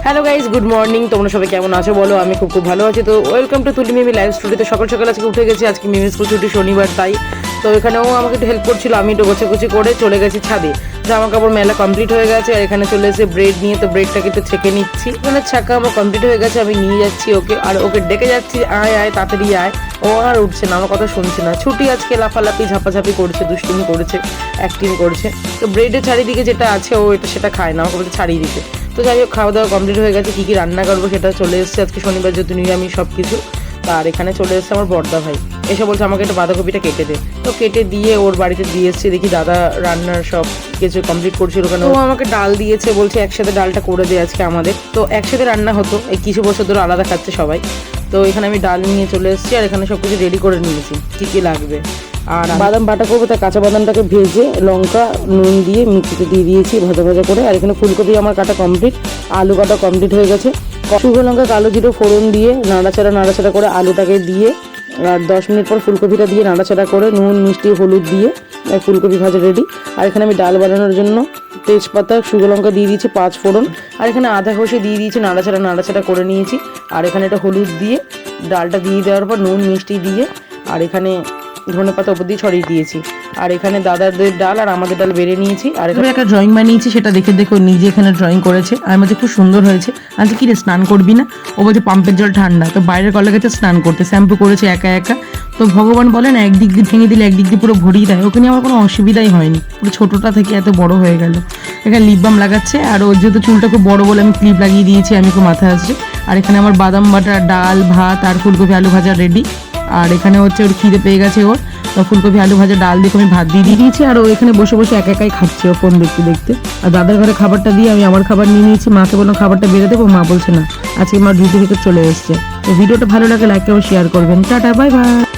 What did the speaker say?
Hello guys, good morning. তোমরা সবাই কেমন আছো বলো? আমি খুব ভালো আছি। তো ওয়েলকাম টু তুলি মিমি লাইভ স্টুডিওতে। সকাল সকাল আজকে উঠে গেছি। আজকে মিমি স্কুল ছুটি, শনিবার, তাই তো এখানেও আমাকে একটু হেল্প করছিল। আমি একটু গোছাগুছি করে চলে গেছি ছাদে। জামা কাপড় মেলা কমপ্লিট হয়ে গেছে। আর এখানে চলে এসে ব্রেড নিয়ে, তো ব্রেডটাকে একটু ছেঁকে নিচ্ছি। এখানে ছাকা আমার কমপ্লিট হয়ে গেছে। আমি নিয়ে যাচ্ছি ওকে, আর ওকে ডেকে যাচ্ছি, আয় আয় তাড়াতাড়ি আয়। ও আর উঠছে না, আমার কথা শুনছে না। ছুটি আজকে, লাফালাফি ঝাপাঝাপি করছে, দুষ্টুমি করেছে, অ্যাক্টিং করছে। তো ব্রেডের চারিদিকে যেটা আছে ও এটা সেটা খায় না, আমাকে বলতে ছাড়িয়ে দিতে। তো যাই হোক, খাওয়া দাওয়া কমপ্লিট হয়ে গেছে। কী কী রান্না করবো সেটা চলে এসেছে। আজকে শনিবার যেহেতু নিরামিষ সব কিছু। আর এখানে চলে এসেছে আমার বড়দা ভাই, এসে বলছে আমাকে একটা বাঁধাকপিটা কেটে দে। তো কেটে দিয়ে ওর বাড়িতে দিয়ে এসেছি। দেখি দাদা রান্নার সব কিছু কমপ্লিট করছিল ওখানে। ও আমাকে ডাল দিয়েছে, বলছে একসাথে ডালটা করে দে আজকে আমাদের। তো একসাথে রান্না হতো, এই কিছু বছর ধরে আলাদা খাচ্ছে সবাই। তো এখানে আমি ডাল নিয়ে চলে এসেছি, আর এখানে সব কিছু রেডি করে নিয়েছি কী কী লাগবে। আর বাদাম বাটা করবো, তাই কাঁচা বাদামটাকে ভেজে লঙ্কা নুন দিয়ে মিক্সিতে দিয়ে দিয়েছি ভাজা ভাজা করে। আর এখানে ফুলকপি আমার কাটা কমপ্লিট, আলু কাটা কমপ্লিট হয়ে গেছে। শুকনো লঙ্কা কালো জিরে ফোড়ন দিয়ে নাড়াচাড়া করে আলুটাকে দিয়ে, আর 10 মিনিট পর ফুলকপিটা দিয়ে নাড়াচাড়া করে নুন মিষ্টি হলুদ দিয়ে ফুলকপি ভাজা রেডি। আর এখানে আমি ডাল বানানোর জন্য তেজপাতা শুকনো লঙ্কা দিয়ে দিয়েছি, 5 ফোড়ন, আর এখানে আধা ঘষে দিয়ে দিয়েছি, নাড়াচাড়া করে নিয়েছি। আর এখানে একটা হলুদ দিয়ে ডালটা দিয়ে দেওয়ার পর নুন মিষ্টি দিয়ে, আর এখানে ধনেপাতা উপর দিয়ে ছড়িয়ে দিয়েছি। আর এখানে দাদাদের ডাল আর আমাদের ডাল বেড়ে নিয়েছি। আর এখানে একটা ড্রয়িং বানিয়েছি, সেটা দেখে ও নিজে এখানে ড্রয়িং করেছে। আর মাঝে খুব সুন্দর হয়েছে। আজকে কি রে, স্নান করবি না? ও বলছে পাম্পের জল ঠান্ডা, তো বাইরের কলে গেছে স্নান করতে, শ্যাম্পু করেছে একা একা। তো ভগবান বলেন একদিক দিয়ে ভেঙে দিলে একদিক দিয়ে পুরো ভরিয়ে দেয়। ওখানে আমার কোনো অসুবিধাই হয়নি, পুরো ছোটোটা থেকে এত বড় হয়ে গেল। এখানে লিপ বাম লাগাচ্ছে, আর ওর যেহেতু চুলটা খুব বড় বলে আমি ক্লিপ লাগিয়ে দিয়েছি, আমি খুব মাথায় আসছে। আর এখানে আমার বাদাম বাটা, ডাল, ভাত আর ফুলকপি আলু ভাজা রেডি। আর এখানে হচ্ছে ওর খিদে পেয়ে গেছে, ওর ফুলকপি আলু ভাজা ডাল দিয়ে আমি ভাত দিয়ে দিয়েছি। আর ও এখানে বসে বসে একা একাই খাচ্ছে, ও ফোন দেখতে দেখতে। আর দাদার ঘরে খাবারটা দিয়ে আমি আমার খাবার নিয়ে নিয়েছি। মাকে বললাম খাবারটা বেড়ে দেবো, মা বলছে না, আজকে মা ডিউটি থেকে চলে এসছে। তো ভিডিওটা ভালো লাগে লাইক এবং শেয়ার করবেন। Tata, bye bye.